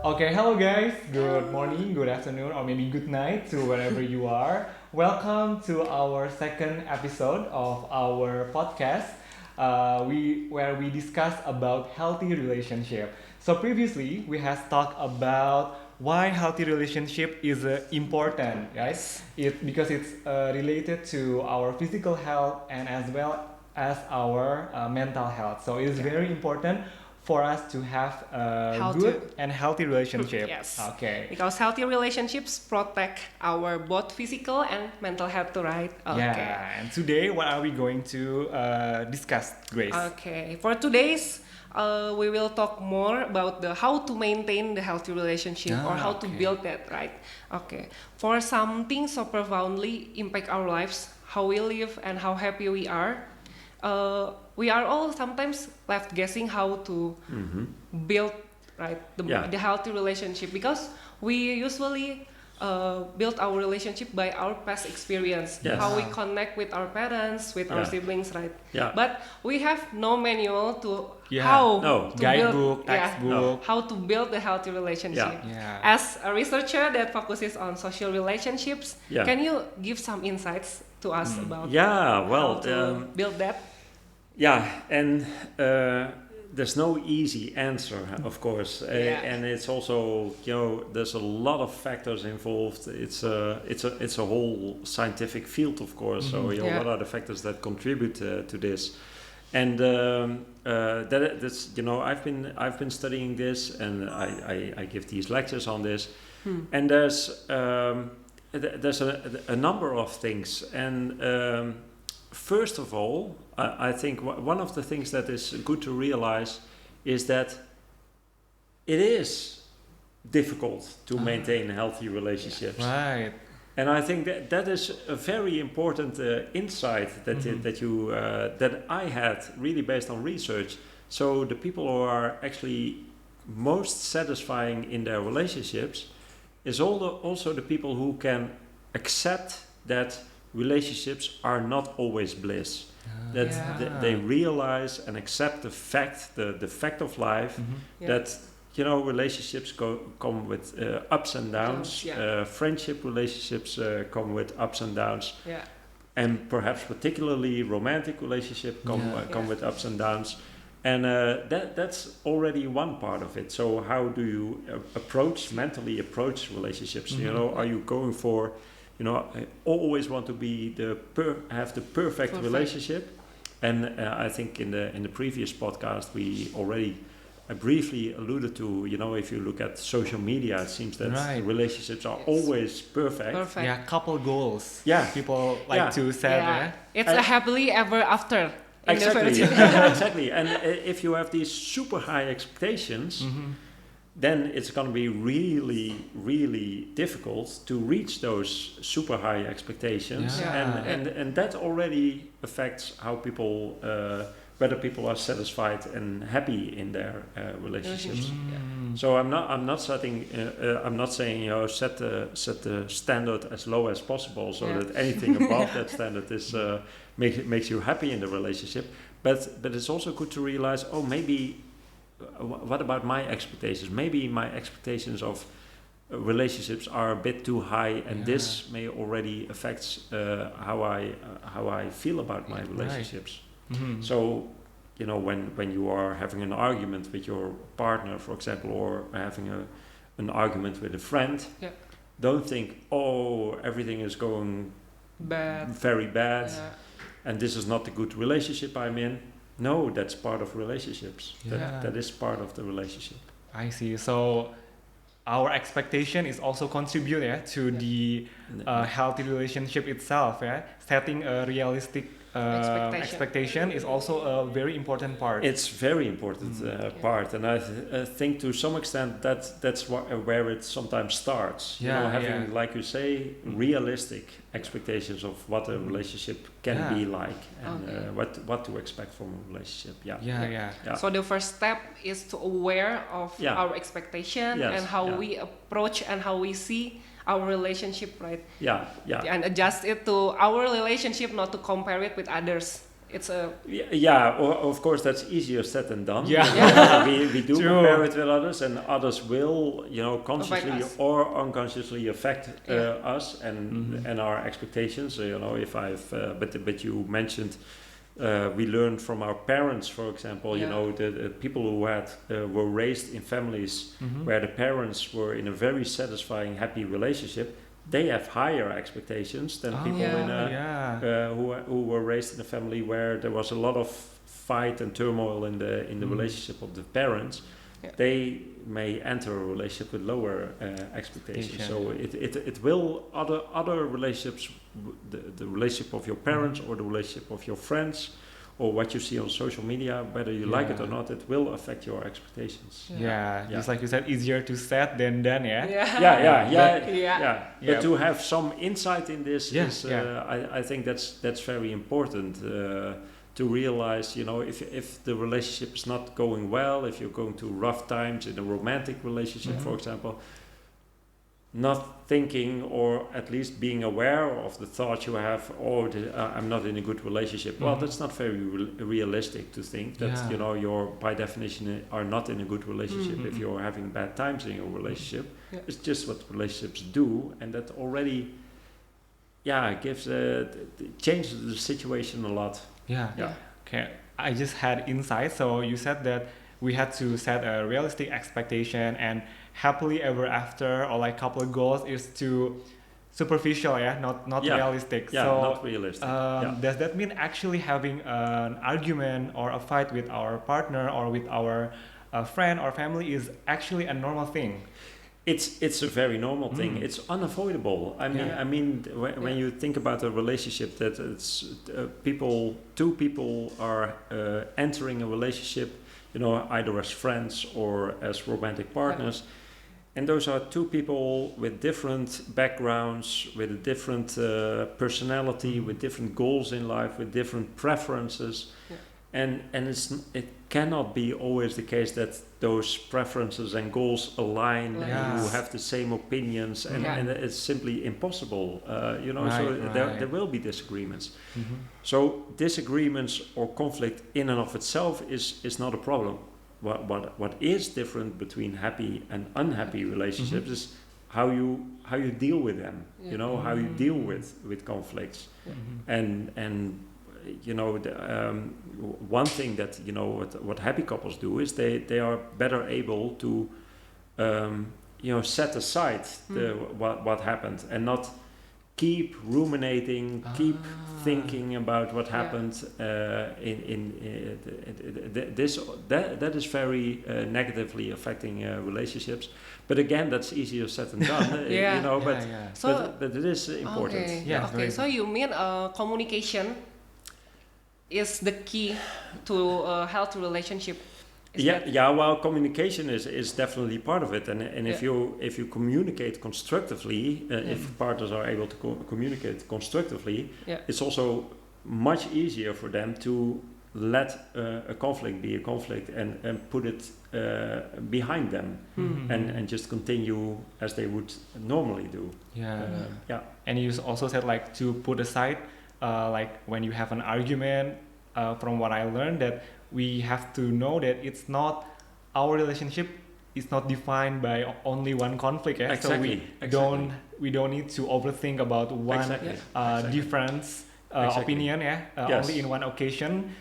Okay, hello guys. Good morning, good afternoon, or maybe good night to wherever you are. Welcome to our second episode of our podcast, where we discuss about healthy relationship. So previously we has talked about why healthy relationship is important, right? Because it's related to our physical health and as well as our mental health. So it is very important for us to have a How good to- and healthy relationship. Yes. Okay. Because healthy relationships protect our both physical and mental health too, right? Yeah. And today, what are we going to discuss, Grace? Okay. For today's, we will talk more about the how to maintain the healthy relationship or how to okay. build that, right? Okay. For something so profoundly impact our lives, how we live and how happy we are all sometimes left guessing how to build right the healthy relationship because we usually build our relationship by our past experience, how we connect with our parents, with our siblings, right? But we have no manual to how to guidebook, build textbook. how to build a healthy relationship. As a researcher that focuses on social relationships, can you give some insights to us about how to build that? And there's no easy answer, of course, and it's also there's a lot of factors involved. It's a whole scientific field, of course. So what are the factors that contribute to this? And that's I've been studying this, and I give these lectures on this, and there's a number of things, and first of all, I think one of the things that is good to realize is that it is difficult to maintain healthy relationships. Right. And I think that is a very important insight that that I had really based on research. So the people who are actually most satisfying in their relationships is also the people who can accept that relationships are not always bliss. They realize and accept the fact of life that relationships come with ups and downs. Friendship relationships come with ups and downs, and perhaps particularly romantic relationships come with ups and downs. And that's already one part of it. So how do you mentally approach relationships? Are you going for I always want to be have the perfect relationship, and I think in the previous podcast we already briefly alluded to. If you look at social media, it seems that relationships are always perfect. Yeah, couple goals. Yeah, people like to say. It's a happily ever after. Exactly, exactly. And if you have these super high expectations. Then it's going to be really, really difficult to reach those super high expectations, and that already affects how people, whether people are satisfied and happy in their relationships. So I'm not saying set the standard as low as possible, so that anything above that standard is makes you happy in the relationship. But it's also good to realize, maybe. What about my expectations? Maybe my expectations of relationships are a bit too high, and this may already affect how I feel about my relationships. So, when you are having an argument with your partner, for example, or having an argument with a friend, don't think, everything is going very bad, and this is not a good relationship I'm in. No, that's part of relationships. That is part of the relationship. I see. So our expectation is also contribute to the healthy relationship itself. Setting a realistic expectation is also a very important part. It's very important part, and I think to some extent that's where it sometimes starts. Having, like you say, realistic expectations of what a relationship can be like, and what to expect from a relationship. So the first step is to aware of our expectation and how we approach and how we see our relationship, right? And adjust it to our relationship, not to compare it with others. it's a of course that's easier said than done. Yeah. We do True. compare it with others, and others will, consciously Affect us. or unconsciously affect us and Mhm. and our expectations. If I've but you mentioned we learned from our parents, for example. Yeah. The people who were raised in families Mhm. where the parents were in a very satisfying, happy relationship. They have higher expectations than people in a Yeah. who were raised in a family where there was a lot of fight and turmoil in the Mhm. relationship of the parents. Yeah. They may enter a relationship with lower expectations. So it will other relationships, the relationship of your parents or the relationship of your friends, or what you see on social media, whether you like it or Yeah. not, it will affect your expectations. Yeah, just like you said, easier to set than done, yeah? Yeah. Yeah. Yeah. Yeah. But to have some insight in this Yeah, is, yeah. I think that's very important to realize. If the relationship is not going well, if you're going through rough times in a romantic relationship, Mhm. for example, not thinking or at least being aware of the thought you have, I'm not in a good relationship. Well, Mhm. that's not very realistic to think that Yeah. you're by definition are not in a good relationship if Mhm. you're having bad times in your relationship. Yeah. It's just what relationships do, and that already gives changes the situation a lot. Yeah. Yeah. Okay, I just had insight. So you said that we had to set a realistic expectation, and happily ever after or like couple goals is too superficial, yeah, not Yeah. realistic. Yeah, So not realistic. does that mean actually having an argument or a fight with our partner or with our friend or family is actually a normal thing? It's a very normal thing. Mm. It's unavoidable. Yeah. I mean, when you think about a relationship, that it's two people are entering a relationship, either as friends or as romantic partners, and those are two people with different backgrounds, with a different personality, with different goals in life, with different preferences. Yeah. And it cannot be always the case that those preferences and goals align and Yeah. you have the same opinions, and, Yeah. and it's simply impossible. Right, so right. there will be disagreements. Mhm. So disagreements or conflict in and of itself is not a problem. What is different between happy and unhappy relationships is how you deal with them. Yeah. How you deal with conflicts. Mhm. And one thing that what happy couples do is they are better able to set aside what happened and not keep ruminating, keep thinking about what happened. That is very negatively affecting relationships. But again, that's easier said than done. Yeah. But it is important. Okay. Yeah, Okay. very So you mean communication is the key to a healthy relationship? Is that- Well, communication is definitely part of it, and if you communicate constructively, if partners are able to communicate constructively, it's also much easier for them to let a conflict be a conflict and put it behind them, and just continue as they would normally do. And you also said like to put aside, like when you have an argument, from what I learned, that we have to know that it's not our relationship is not defined by only one conflict. Yeah? Exactly. So we don't need to overthink about one difference opinion. Only in one occasion.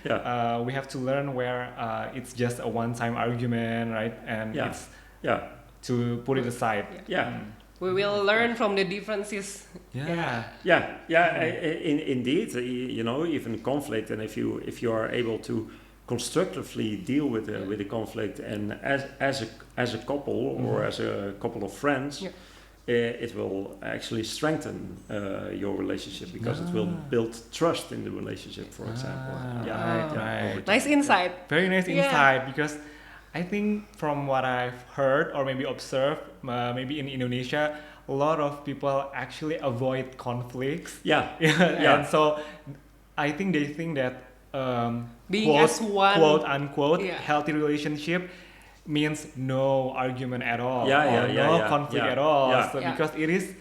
We have to learn where it's just a one-time argument, right? And it's to put it aside. We will learn from the differences. Indeed, even conflict, and if you are able to constructively deal with the conflict, and as a couple or as a couple of friends, it will actually strengthen your relationship, because it will build trust in the relationship, for example. Right. Nice insight. Very nice insight, because I think from what I've heard or maybe observed, maybe in Indonesia, a lot of people actually avoid conflicts. And so I think they think that being as one, quote unquote healthy relationship means no argument at all, no conflict at all. So because it is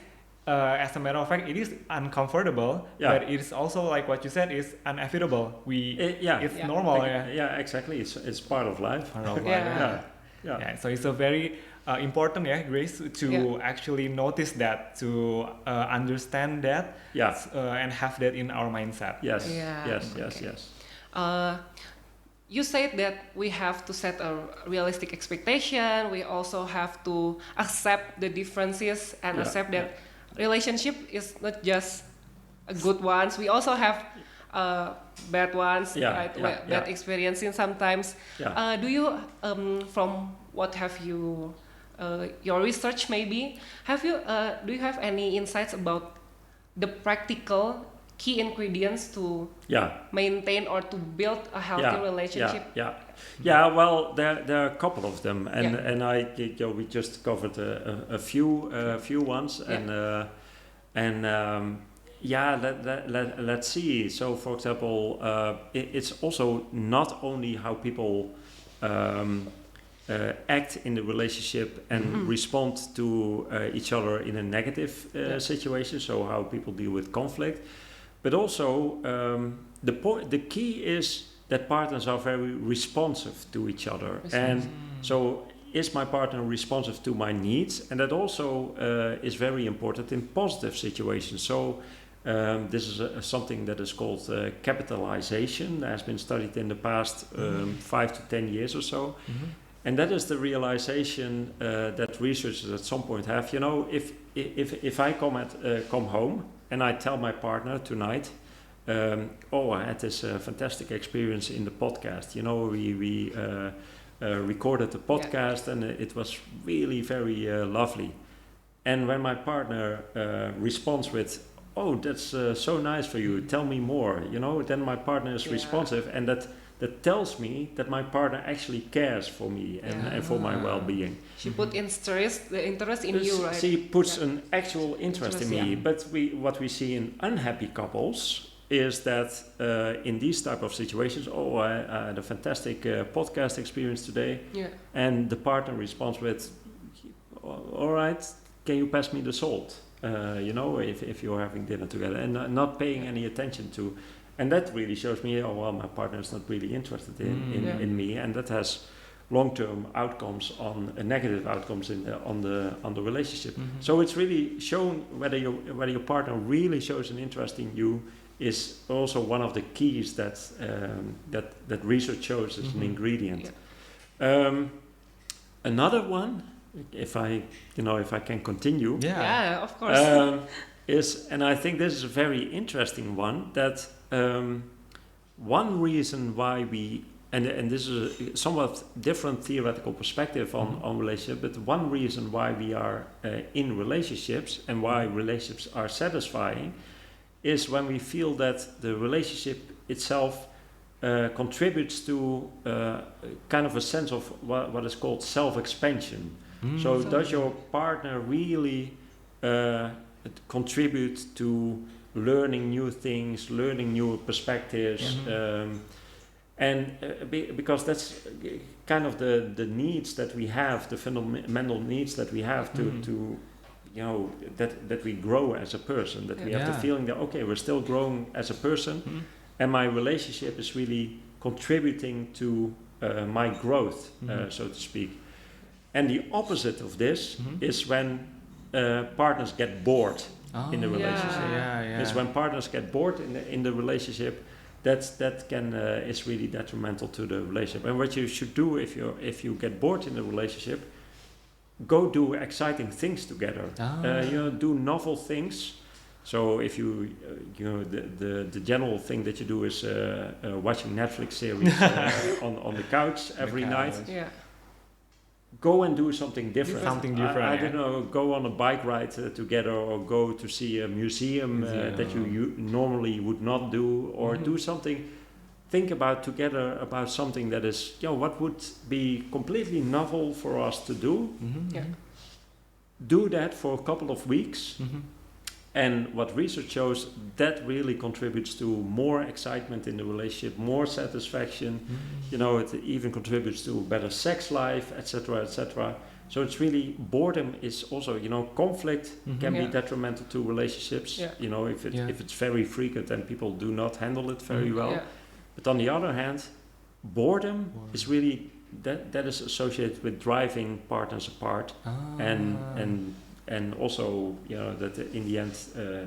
as a matter of fact, it is uncomfortable, Yeah. but it is also like what you said is unavoidable. It's Yeah. normal. Yeah, exactly. It's part of life. Part of life, Yeah. Yeah. So it's a very important, Grace, to actually notice that, to understand that, Yeah. and have that in our mindset. Yes. Yeah, Yes. Yes. okay. Yes. You said that we have to set a realistic expectation. We also have to accept the differences and Yeah, accept that relationship is not just a good ones. We also have bad ones, Yeah, right? yeah, Bad yeah. experiences sometimes. Yeah. Do you, from what have you, your research maybe, do you have any insights about the practical key ingredients to Yeah. maintain or to build a healthy relationship? Yeah. Well, there are a couple of them, and Yeah. we just covered a few ones, let's see. So, for example, it's also not only how people act in the relationship and respond to each other in a negative situation. So, how people deal with conflict. But also, the key is that partners are very responsive to each other. And so, is my partner responsive to my needs? And that also is very important in positive situations. So, this is something that is called capitalization. That has been studied in the past 5 to 10 years or so. And that is the realization that researchers at some point have. You know, if I come home and I tell my partner tonight, I had this fantastic experience in the podcast. You know, we recorded the podcast and it was really very lovely. And when my partner responds with, "Oh, that's so nice for you, tell me more," you know, then my partner is responsive, and that tells me that my partner actually cares for me and for my well-being. She put the interest in you, right? She puts an actual interest in me. But what we see in unhappy couples is that in these type of situations, I had a fantastic podcast experience today, and the partner responds with, "All right, can you pass me the salt?" You know, if you're having dinner together, and not paying any attention to. And that really shows me, my partner is not really interested in me, and that has long-term outcomes negative outcomes on the relationship. So it's really shown whether your partner really shows an interest in you is also one of the keys that research shows as an ingredient. Another one, if I can continue, Yeah, of course. is, and I think this is a very interesting one, that one reason why we, and this is a somewhat different theoretical perspective on relationship, but one reason why we are in relationships and why relationships are satisfying is when we feel that the relationship itself contributes to kind of a sense of what is called self-expansion. So does your partner really contribute to learning new things, learning new perspectives, because that's kind of the needs that we have, the fundamental needs that we have to that we grow as a person, that we have the feeling that we're still growing as a person, and my relationship is really contributing to my growth, so to speak. And the opposite of this is when partners get bored in the relationship. It's when partners get bored in the relationship that can is really detrimental to the relationship. And what you should do if you get bored in the relationship, go do exciting things together. Do novel things. So if the general thing that you do is watching Netflix series on the couch every night. Go and do something different. I don't know, go on a bike ride together, or go to see a museum that you normally would not do, or do something. Think together about something that is, what would be completely novel for us to do. Do that for a couple of weeks. And what research shows, that really contributes to more excitement in the relationship, more satisfaction. It even contributes to a better sex life, etc., etc. So it's really boredom is also, conflict can be Yeah. detrimental to relationships. Yeah. If it's very frequent and people do not handle it very well. Yeah. But on the other hand, boredom is really that is associated with driving partners apart, and also that in the end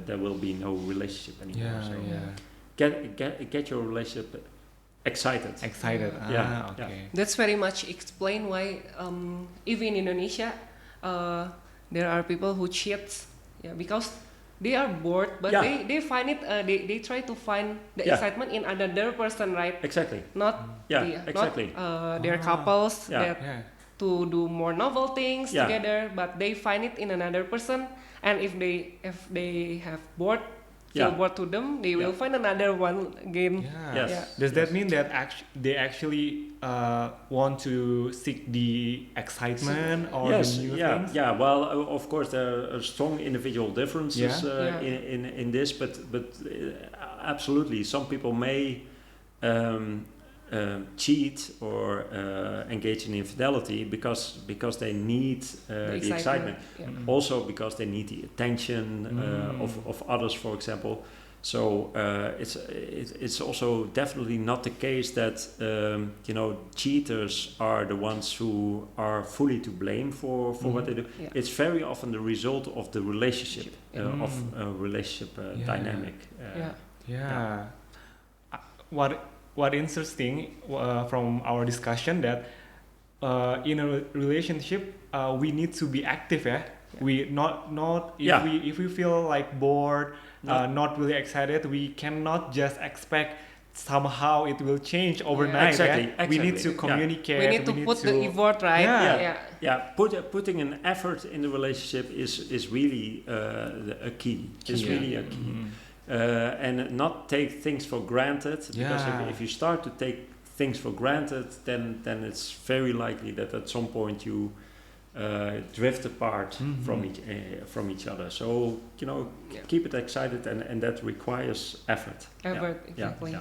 there will be no relationship anymore. Get your relationship excited. Okay. That's very much explain why even in Indonesia there are people who cheat, because they are bored, but they find it. They try to find the excitement in another person, right? Exactly. Not exactly. Not their couples that to do more novel things together, but they find it in another person. And if they have feel bored to them, they will find another one again. Does that mean that they actually want to seek the excitement or the new things? Well, of course there are strong individual differences in this, but absolutely some people may cheat or engage in infidelity because they need the excitement. Also because they need the attention of others, for example. So it's also definitely not the case that cheaters are the ones who are fully to blame for what they do. It's very often the result of the relationship dynamic. What interesting from our discussion that in a relationship we need to be active. We if we feel like bored, not really excited, we cannot just expect somehow it will change overnight. Exactly. We need to communicate. We need to put the effort, right? Putting an effort in the relationship is really a key. It's really a key. And not take things for granted, because if you start to take things for granted, then it's very likely that at some point you drift apart from each other. So keep it excited, and that requires effort. Exactly.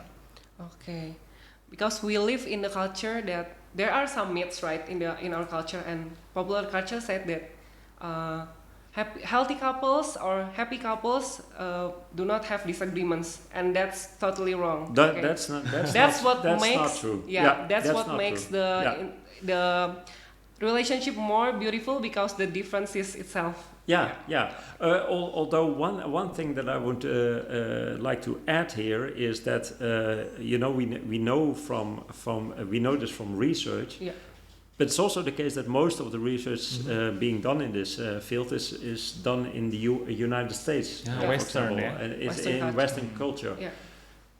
Okay, because we live in the culture that there are some myths, right, in our culture, and popular culture said that healthy couples or happy couples do not have disagreements, and that's totally wrong. That's not true. That's what makes the relationship more beautiful, because the difference is itself. Although one thing that I would like to add here is that we know this from research. But it's also the case that most of the research being done in this field is done in the United States, for example, and it's in Western culture.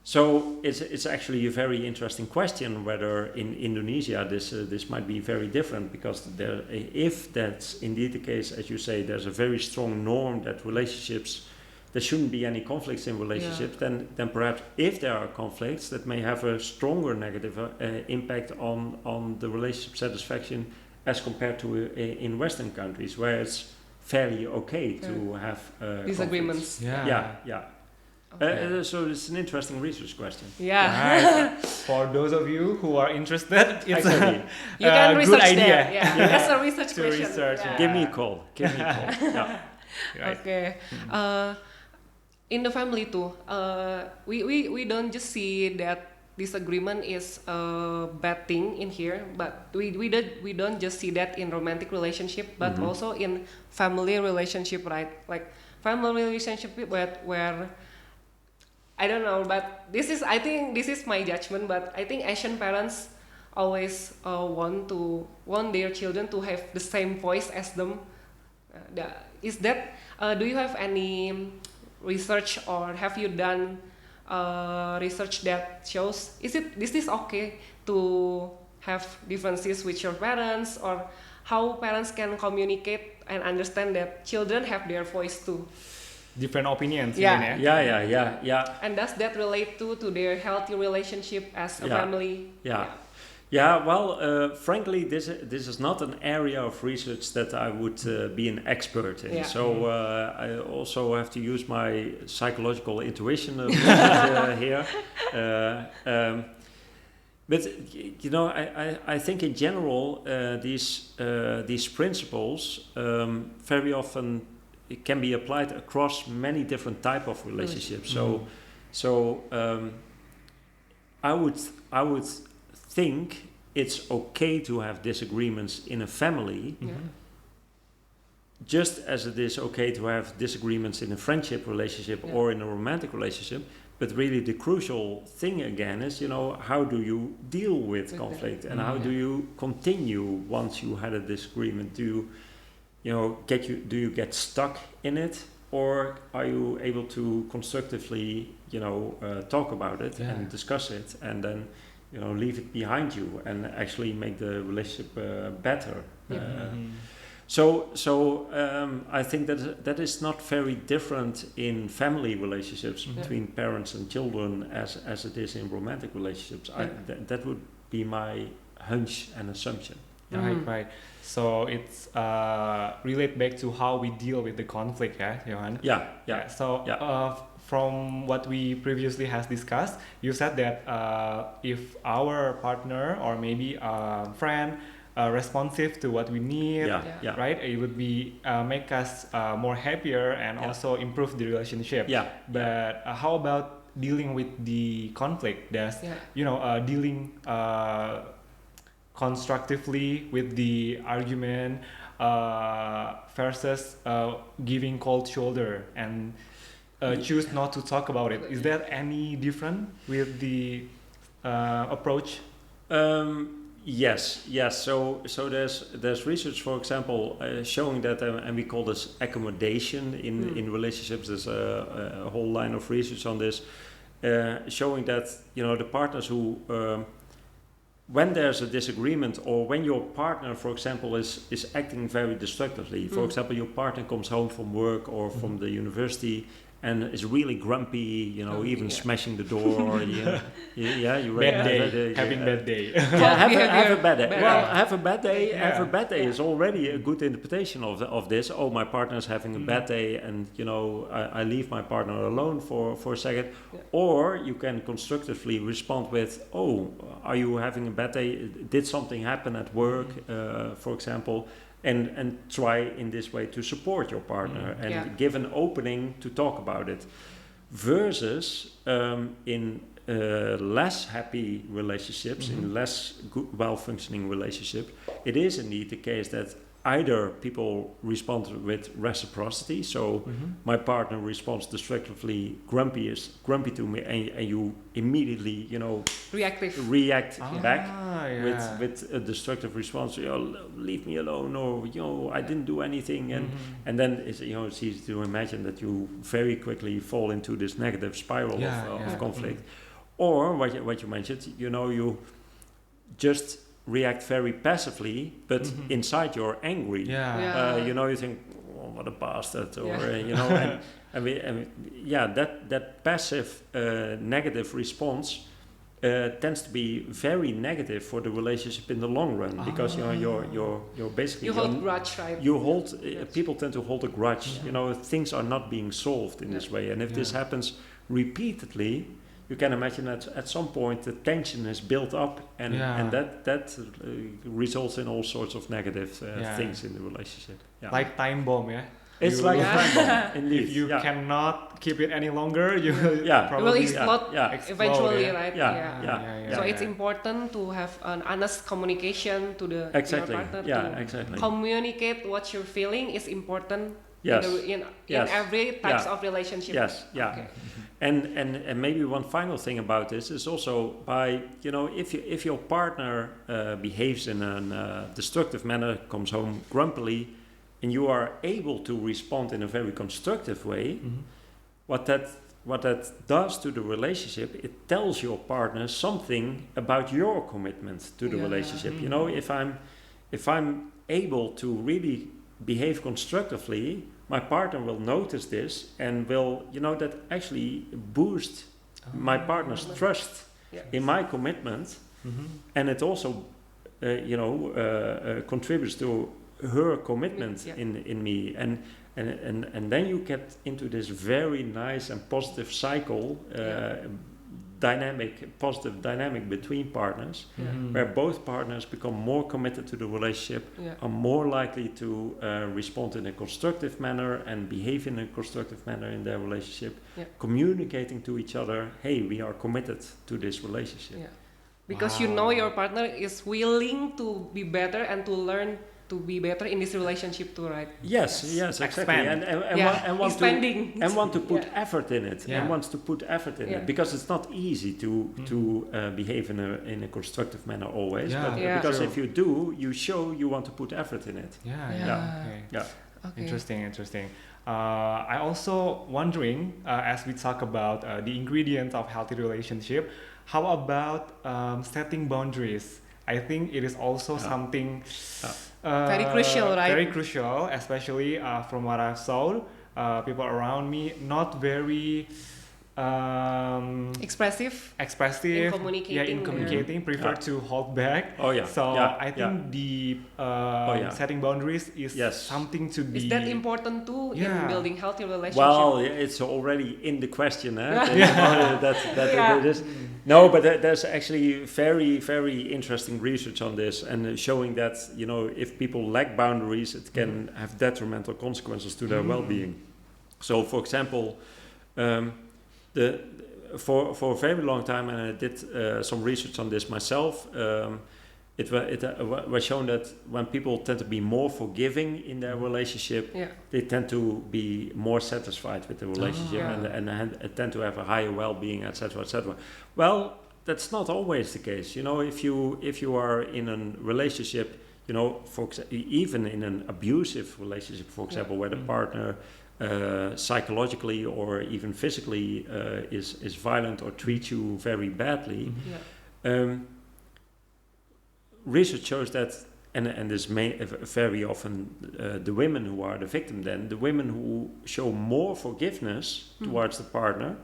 So it's actually a very interesting question whether in Indonesia this might be very different, because if that's indeed the case, as you say, there's a very strong norm that there shouldn't be any conflicts in relationships, then perhaps if there are conflicts, that may have a stronger negative impact on the relationship satisfaction as compared to in Western countries, where it's fairly okay to have disagreements. Okay. So it's an interesting research question. For those of you who are interested, it's exactly. You can a research good idea. There. That's a research question. Give me a call. Okay. In the family too, we don't just see that disagreement is a bad thing in here, but we don't just see that in romantic relationship, but also in family relationship, right? Like family relationship where I don't know, but I think this is my judgment, but I think Asian parents always want their children to have the same voice as them. Do you have any research, or have you done research that shows this is okay to have differences with your parents, or how parents can communicate and understand that children have their voice too? Different opinions. And does that relate to their healthy relationship as a family? Well, frankly, this is not an area of research that I would be an expert in. So I also have to use my psychological intuition here. But you know, I think in general these principles very often it can be applied across many different type of relationships. So I would think it's okay to have disagreements in a family, just as it is okay to have disagreements in a friendship relationship or in a romantic relationship. But really the crucial thing again is, you know, how do you deal with conflict and how do you continue once you had a disagreement? Do you get stuck in it, or are you able to constructively, talk about it and discuss it and then, leave it behind you and actually make the relationship better? So I think that is not very different in family relationships between parents and children as it is in romantic relationships. That would be my hunch and assumption. Right. So it's relate back to how we deal with the conflict, Johan? Yeah. So from what we previously has discussed, you said that if our partner or maybe a friend responsive to what we need, right? It would be make us more happier and also improve the relationship. But how about dealing with the conflict? That's dealing constructively with the argument versus giving cold shoulder and choose not to talk about it. Is there any different with the approach? Yes. So there's research, for example, showing that, and we call this accommodation in relationships. There's a whole line of research on this, showing that the partners who, when there's a disagreement or when your partner, for example, is acting very destructively. For example, your partner comes home from work or from the university and is really grumpy, even smashing the door. Bad day, having bad day. Have a bad day. Well, have a bad day. Have a bad day is already a good interpretation of this. Oh, my partner is having a bad day, and I leave my partner alone for a second. Or you can constructively respond with, oh, are you having a bad day? Did something happen at work, for example? And try in this way to support your partner and give an opening to talk about it. Versus in less happy relationships, in less well-functioning relationship, it is indeed the case that either people respond with reciprocity, so my partner responds destructively, grumpy to me, and you immediately, react back with a destructive response. Leave me alone, or I didn't do anything, and then it's easy to imagine that you very quickly fall into this negative spiral of conflict. Or what you mentioned, you just react very passively, but inside you're angry. You think, oh, what a bastard, or that passive negative response tends to be very negative for the relationship in the long run, because you're basically you hold grudge, right? People tend to hold a grudge. Things are not being solved in this way, and if this happens repeatedly, you can imagine that at some point the tension is built up, and that results in all sorts of negative things in the relationship. Like time bomb, It's like a time bomb. Indeed. If you cannot keep it any longer, you will probably explode eventually, right? So it's Yeah. important to have an honest communication to your partner. Exactly. Communicate what you're feeling is important. Yes. In every types of relationship. Yes. Okay. And maybe one final thing about this is also by if your partner behaves in a destructive manner, comes home grumpily, and you are able to respond in a very constructive way, what that does to the relationship, it tells your partner something about your commitment to the relationship. If I'm able to really behave constructively, my partner will notice this and will, that actually boost my partner's trust in my commitment, and it also, contributes to her commitment in me, and then you get into this very nice and positive cycle positive dynamic between partners, where both partners become more committed to the relationship, are more likely to respond in a constructive manner and behave in a constructive manner in their relationship, communicating to each other, hey, we are committed to this relationship. Because you know your partner is willing to be better and to learn to be better in this relationship too, right? Yes, exactly. Expand. And want to put effort in it, Yeah. and wants to put effort in it, because it's not easy to behave in a constructive manner always. Yeah. But Yeah. because True. if you do, you show you want to put effort in it. Okay. Okay. Interesting. I also wondering, as we talk about the ingredients of healthy relationship, how about setting boundaries? I think it is also something Very crucial, right? Very crucial, especially from what I've saw. People around me not very Expressive. expressive, In communicating, prefer to hold back. So I think the setting boundaries is something to be. Is that important too in building healthy relationships? Well, it's already in the question. It is. No, but there's actually very, very interesting research on this, and showing that if people lack boundaries, it can have detrimental consequences to their well-being. So, for example, for a very long time, and I did some research on this myself, it was shown that when people tend to be more forgiving in their relationship, they tend to be more satisfied with the relationship and tend to have a higher well-being, etc., etc. Well, that's not always the case. If you are in a relationship, even in an abusive relationship, for example, where the partner psychologically or even physically is violent or treats you very badly. Research shows that, and this very often the women who are the victim, then the women who show more forgiveness towards the partner,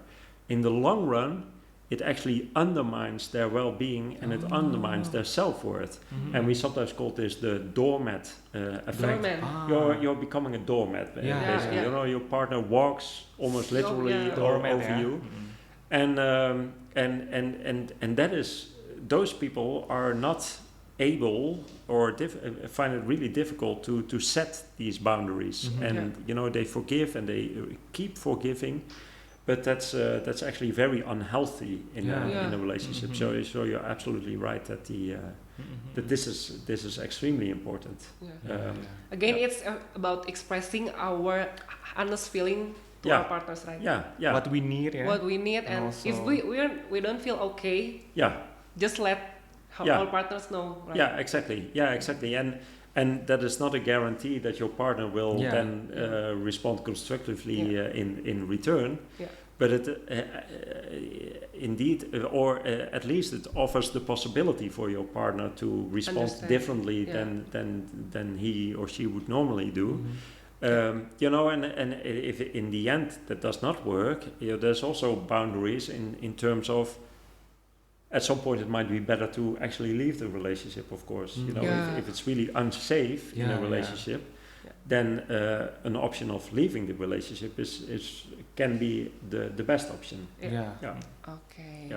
in the long run, it actually undermines their well-being and it undermines their self-worth. And we sometimes call this the doormat effect. You're becoming a doormat, basically. Your partner walks almost literally over you, and that is, those people are not able or find it really difficult to set these boundaries, and they forgive and they keep forgiving, but that's actually very unhealthy in a relationship. So you're absolutely right that that this is extremely important. Again, it's about expressing our honest feeling to our partners, right? What we need, and if we don't feel okay, just let our partners know, right? Exactly. And that is not a guarantee that your partner will then respond constructively in return. But it indeed, or at least it offers the possibility for your partner to respond differently than he or she would normally do. And if in the end that does not work, there's also boundaries in terms of, at some point it might be better to actually leave the relationship, of course. If it's really unsafe in a relationship, then an option of leaving the relationship can be the best option. Okay.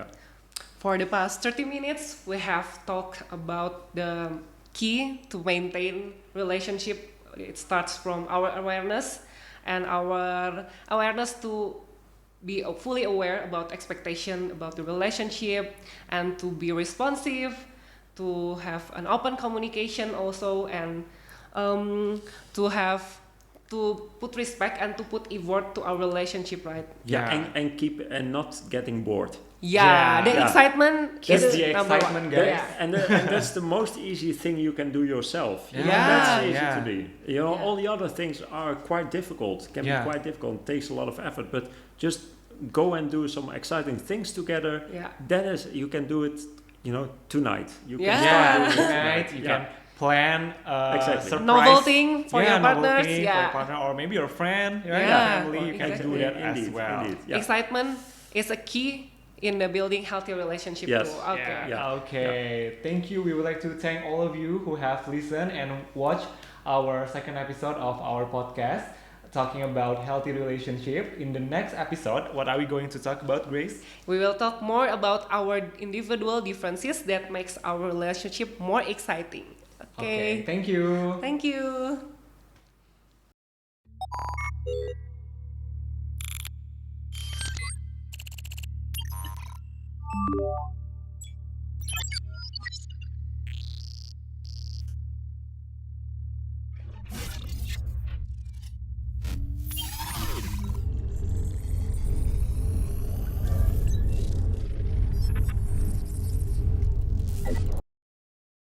For the past 30 minutes, we have talked about the key to maintain relationship. It starts from our awareness, and our awareness to be fully aware about expectation about the relationship, and to be responsive, to have an open communication also, and to put respect and to put effort to our relationship, right? And not getting bored. The excitement. That's the excitement, guys. And that's the most easy thing you can do yourself. That's easy to do. All the other things are quite difficult. Can be quite difficult. It takes a lot of effort. But just go and do some exciting things together. That is, you can do it. Tonight. You can start doing it tonight. You can plan surprise novel thing for your partners, for your partner, or maybe your friend, your family. You can do that as well. Excitement is a key in the building healthy relationship too. Okay. Thank you. We would like to thank all of you who have listened and watched our second episode of our podcast. talking about healthy relationship. In the next episode, what are we going to talk about, Grace? We will talk more about our individual differences that makes our relationship more exciting. Okay. Thank you. Thank you.